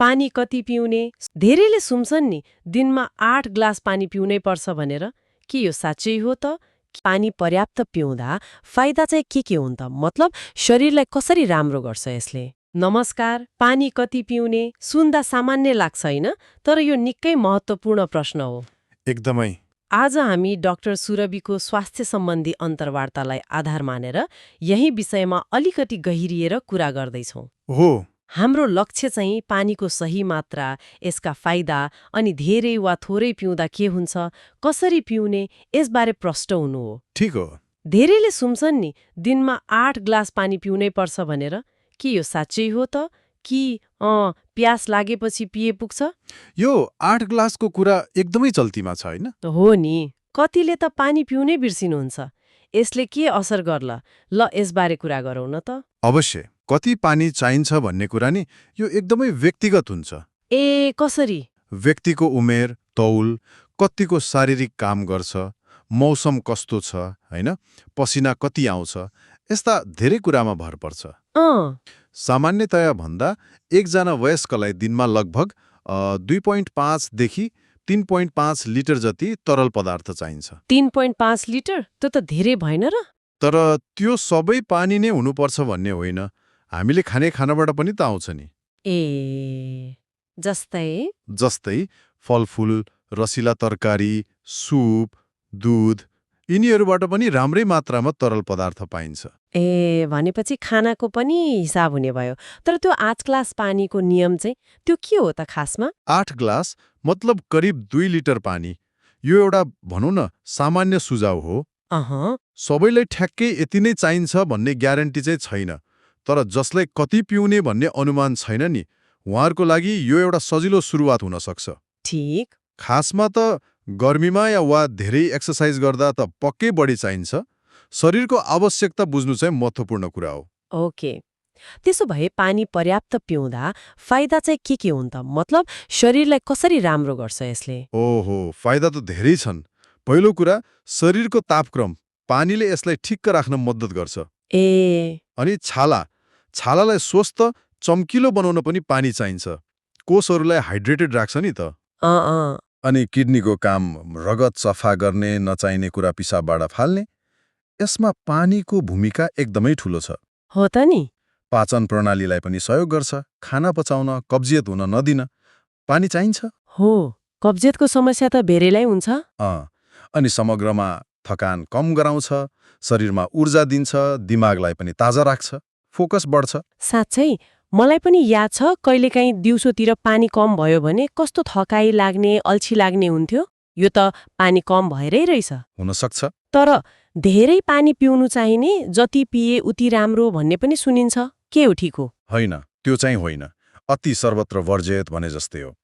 पानी कति पिउने? धेरैले सुन्छन् नि दिनमा 8 ग्लास पानी पिउनै पर्छ भनेर। के यो साँच्चै हो त? पानी पर्याप्त पिउँदा फाइदा चाहिँ के हुन् त? मतलब शरीरलाई कसरी राम्रो गर्छ यसले? नमस्कार, पानी कति पिउने सुन्दा सामान्य लाग्छ हैन? तर यो निकै महत्त्वपूर्ण प्रश्न हो। एकदमै। आज हामी डाक्टर सुरभिको स्वास्थ्य सम्बन्धी अन्तर्वार्तालाई आधार मानेर यही विषयमा अलिकति गहिरिएर कुरा गर्दैछौँ। हो। हाम्रो लक्ष्य चाहिँ पानीको सही मात्रा, यसका फाइदा अनि धेरै वा थोरै पिउँदा के हुन्छ, कसरी पिउने, यसबारे प्रष्ट हुनु हो। ठिक हो। धेरैले सुन्छन् नि दिनमा 8 ग्लास पानी पिउनै पर्छ भनेर। के यो साँच्चै हो त? कि प्यास लागेपछि पिए पुग्छ? यो 8 ग्लासको कुरा एकदमै चल्तीमा छ हैन? हो नि। कतिले त पानी पिउनै बिर्सिनुहुन्छ। यसले के असर गर्ला? ल यसबारे कुरा गरौँ न त। अवश्य। कति पानी चाहिन्छ भन्ने कुरा नि यो एकदमै व्यक्तिगत हुन्छ। ए कसरी? व्यक्तिको उमेर, तौल, कतिको शारीरिक काम गर्छ, मौसम कस्तो छ हैन, पसिना कति आउँछ, यस्ता धेरै कुरामा भर पर्छ। सामान्यतया भन्दा एकजना वयस्कलाई दिनमा लगभग 2.5 देखि 3.5 लिटर जति तरल पदार्थ चाहिन्छ। 3.5 लिटर? त्यो त धेरै भएन र? तर त्यो सबै पानी नै हुनुपर्छ भन्ने होइन। हामीले खाने खानाबाट पनि त आउँछ नि। ए जस्तै फलफूल, रसिला तरकारी, सुप, दूध, यिनीहरूबाट पनि राम्रै मात्रामा तरल पदार्थ पाइन्छ। ए भनेपछि खानाको पनि हिसाब हुने भयो। तर त्यो 8 ग्लास पानीको नियम चाहिँ त्यो के हो त खासमा? 8 ग्लास मतलब करिब 2 लिटर पानी। यो एउटा भनौँ न सामान्य सुझाव हो। सबैलाई ठ्याक्कै यति नै चाहिन्छ भन्ने ग्यारेन्टी चाहिँ छैन। तर जसलाई कति पिउने भन्ने अनुमान छैन नि, उहाँहरूको लागि यो एउटा सजिलो सुरुवात हुन सक्छ। ठीक। खासमा त गर्मीमा वा धेरै एक्सर्साइज गर्दा त पक्कै बढी चाहिन्छ। शरीरको आवश्यकता बुझ्नु चाहिँ महत्त्वपूर्ण कुरा हो। ओके। त्यसो भए पानी पर्याप्त पिउँदा फाइदा चाहिँ के हुन् त? मतलब शरीरलाई कसरी राम्रो गर्छ यसले? ओहो, फाइदा त धेरै छन्। पहिलो कुरा, शरीरको तापक्रम। पानीले यसलाई ठिक्क राख्न मद्दत गर्छ। अनि छालालाई स्वस्थ चम्किलो बनाउन पनि पानी चाहिन्छ। कोषहरूलाई हाइड्रेटेड राख्छ नि त। अनि किडनीको काम, रगत सफा गर्ने, नचाहिने कुरा पिसाबबाट फाल्ने, यसमा पानीको भूमिका एकदमै ठूलो छ। हो त नि। पाचन प्रणालीलाई पनि सहयोग गर्छ। खाना पचाउन, कब्जियत हुन नदिन पानी चाहिन्छ। हो, कब्जियतको समस्या त बेरैलाई हुन्छ। अनि समग्रमा थकान कम गराउँछ, शरीरमा ऊर्जा दिन्छ, दिमागलाई पनि ताजा राख्छ, फोकस बढ्छ। साँच्चै मलाई पनि याद छ कहिलेकाहीँ दिउँसोतिर पानी कम भयो भने कस्तो थकाइ लाग्ने, अल्छी लाग्ने हुन्थ्यो। यो त पानी कम भएरै रहेछ। हुन सक्छ। तर धेरै पानी पिउनु चाहिने, जति पिए उति राम्रो भन्ने पनि सुनिन्छ। के हो ठिक हो? होइन, त्यो चाहिँ होइन। अति सर्वत्र वर्जित भने जस्तै हो।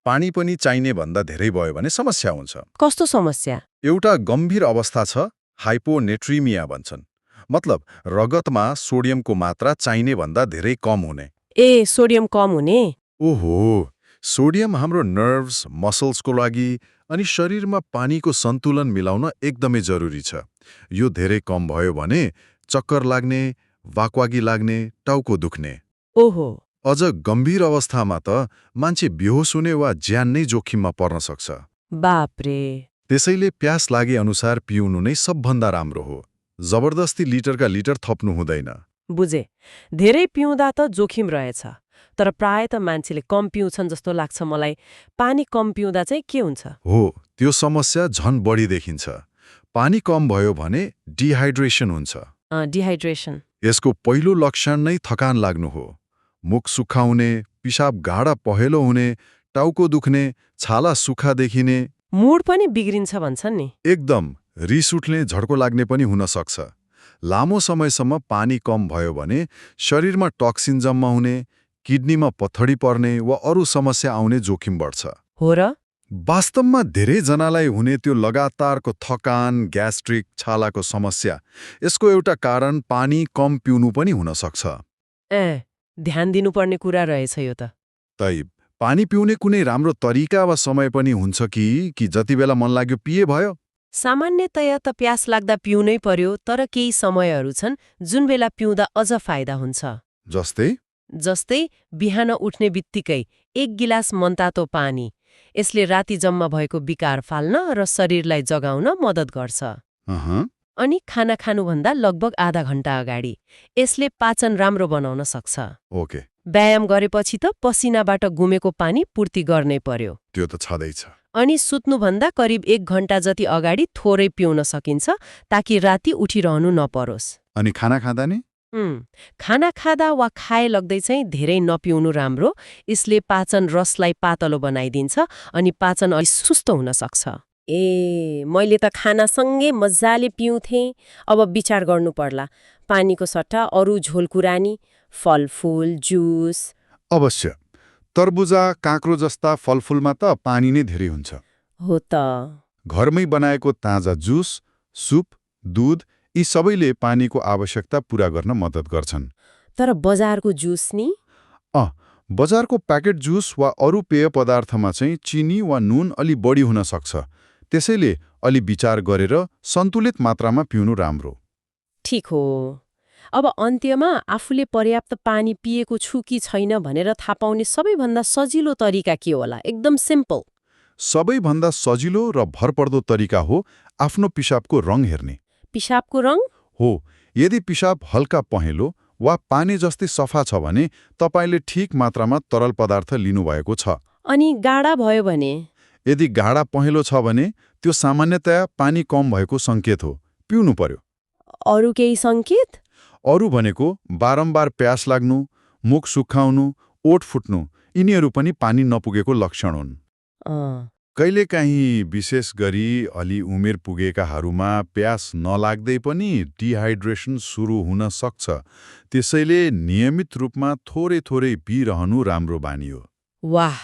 पानी पनि चाहिने भन्दा धेरै भयो भने समस्या हुन्छ। कस्तो समस्या? एउटा गम्भीर अवस्था छ, हाइपोनेट्रिमिया भन्छन्। मतलब रगतमा सोडियमको मात्रा चाहिने भन्दा धेरै कम हुने। सोडियम कम हुने? ओहो, सोडियम हाम्रो नर्भ्स, मसल्सको लागि अनि शरीरमा पानीको सन्तुलन मिलाउन एकदमै जरुरी छ। यो धेरै कम भयो भने चक्कर लाग्ने, वाकवागी लाग्ने, टाउको दुख्ने। ओहो। अझ गम्भीर अवस्थामा त मान्छे बेहोस हुने वा ज्यान नै जोखिममा पर्न सक्छ। बापरे। त्यसैले प्यास लागे अनुसार पिउनु नै सबभन्दा राम्रो हो। जबरदस्ती लिटरका लिटर थप्नु हुँदैन। बुझे। धेरै पिउँदा त जोखिम रहेछ। तर प्राय त मान्छेले कम पिउँछन् जस्तो लाग्छ मलाई। पानी कम पिउँदा चाहिँ के हुन्छ? हो, त्यो समस्या झन बढी देखिन्छ। पानी कम भयो भने डिहाइड्रेसन हुन्छ। डिहाइड्रेसन? यसको पहिलो लक्षण नै थकान लाग्नु हो। मुख सुक्खाउने, पिसाब गाढा पहेँलो हुने, टाउको दुख्ने, छाला सुक्खा देखिने। मुड पनि बिग्रिन्छ भन्छन् नि। एकदम। रिस उठ्ने, झड्को लाग्ने पनि हुन सक्छ। लामो समयसम्म पानी कम भयो भने शरीरमा टक्सिन जम्मा हुने, किडनीमा पत्थडी पर्ने वा अरू समस्या आउने जोखिम बढ्छ। हो र? वास्तवमा धेरैजनालाई हुने त्यो लगातारको थकान, ग्यास्ट्रिक, छालाको समस्या, यसको एउटा कारण पानी कम पिउनु पनि हुन सक्छ। ध्यान दिनुपर्ने कुरा रहेछ यो त। पानी पिउने कुनै राम्रो तरिका वा समय पनि हुन्छ कि जति बेला मन लाग्यो पिए भयो? सामान्यतया त प्यास लाग्दा पिउनै पर्यो, तर केही समयहरू छन् जुन बेला पिउँदा अझ फाइदा हुन्छ। जस्तै बिहान उठ्ने बित्तिकै 1 गिलास मनतातो पानी। यसले राति जम्मा भएको विकार फाल्न र शरीरलाई जगाउन मद्दत गर्छ। अहँ, अनि खाना खानुभन्दा लगभग आधा घण्टा अगाडि। यसले पाचन राम्रो बनाउन सक्छ। ओके, व्यायाम गरेपछि त पसिनाबाट गुमेको पानी पूर्ति गर्नै पर्यो। त्यो त छँदैछ। अनि सुत्नुभन्दा करिब 1 घण्टा जति अगाडि थोरै पिउन सकिन्छ ताकि राति उठिरहनु नपरोस्। अनि खाना खाँदा नि? खाना खाँदा वा खाए लाग्दै चाहिँ धेरै नपिउनु राम्रो। यसले पाचन रसलाई पातलो बनाइदिन्छ अनि पाचन अलि सुस्त हुन सक्छ। मैले त खानासँगै मजाले पिउँथेँ, अब विचार गर्नु पर्ला। पानीको सट्टा अरू झोलकुरानी, फलफुल, जुस। अवश्य। तरबुजा, काँक्रो जस्ता फलफुलमा त पानी नै धेरै हुन्छ। हो त। घरमै बनाएको ताजा जुस, सुप, दूध यी सबैले पानीको आवश्यकता पूरा गर्न मद्दत गर्छन्। तर बजारको जुस नि? बजारको प्याकेट जुस वा अरू पेय पदार्थमा चाहिँ चिनी वा नुन अलि बढी हुन सक्छ। त्यसैले अलि विचार गरेर सन्तुलित मात्रामा पिउनु राम्रो। ठिक हो। अब अन्त्यमा आफूले पर्याप्त पानी पिएको छु कि छैन भनेर थाहा पाउने सबैभन्दा सजिलो तरिका के होला? एकदम सिम्पल। सबैभन्दा सजिलो र भरपर्दो तरिका हो आफ्नो पिसाबको रङ हेर्ने। पिसाबको रङ? हो, यदि पिसाब हल्का पहेँलो वा पानी जस्तै सफा छ भने तपाईले ठिक मात्रामा तरल पदार्थ लिनुभएको छ। अनि गाढा भयो भने? यदि गाढा पहेँलो छ भने त्यो सामान्यतया पानी कम भएको सङ्केत हो, पिउनु पर्यो। अरू केही सङ्केत? अरू भनेको बारम्बार प्यास लाग्नु, मुख सुक्खाउनु, ओठ फुट्नु, यिनीहरू पनि पानी नपुगेको लक्षण हुन्। कहिलेकाहीँ विशेष गरी अलि उमेर पुगेकाहरूमा प्यास नलाग्दै पनि डिहाइड्रेसन सुरु हुन सक्छ। त्यसैले नियमित रूपमा थोरै थोरै पिइरहनु राम्रो बानी हो। वाह,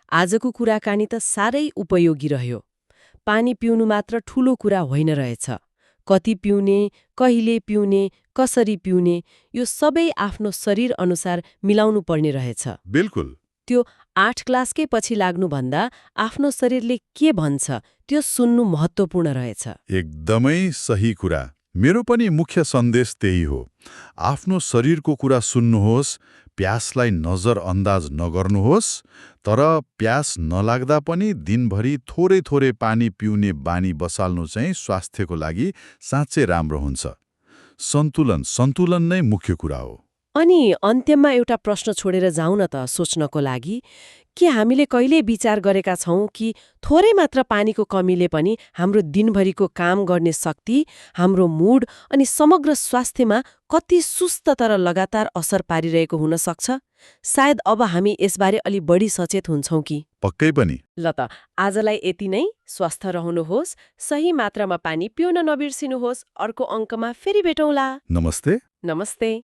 आजको कुराकानी त साह्रै उपयोगी रह्यो। पानी पिउनु मात्र ठूलो कुरा होइन रहेछ। कति पिउने, कहिले पिउने, कसरी पिउने, यो सबै आफ्नो शरीर अनुसार मिलाउनु पर्ने रहेछ। बिल्कुल। त्यो 8 ग्लासकै पछि लाग्नुभन्दा आफ्नो शरीरले के भन्छ त्यो सुन्नु महत्त्वपूर्ण रहेछ। एकदमै सही कुरा। मेरो पनि मुख्य सन्देश त्यही हो। आफ्नो शरीरको कुरा सुन्नुहोस्, प्यासलाई नजरअन्दाज नगर्नुहोस्, तर प्यास नलाग्दा पनि दिनभरि थोरै थोरै पानी पिउने बानी बसाल्नु चाहिँ स्वास्थ्यको लागि साँच्चै राम्रो हुन्छ। सन्तुलन नै मुख्य कुरा हो। अनि अन्त्यमा एउटा प्रश्न छोडेर जाउँ न त सोच्नको लागि, के हामीले कहिले विचार गरेका छौँ कि थोरै मात्र पानीको कमीले पनि हाम्रो दिनभरिको काम गर्ने शक्ति, हाम्रो मुड अनि समग्र स्वास्थ्यमा कति सुस्त तर लगातार असर पारिरहेको हुन सक्छ? सायद अब हामी यसबारे अलि बढी सचेत हुन्छौँ कि? पक्कै पनि। ल त, आजलाई यति नै। स्वस्थ रहनुहोस्, सही मात्रामा पानी पिउन नबिर्सिनुहोस्। अर्को अङ्कमा फेरि भेटौँला। नमस्ते। नमस्ते।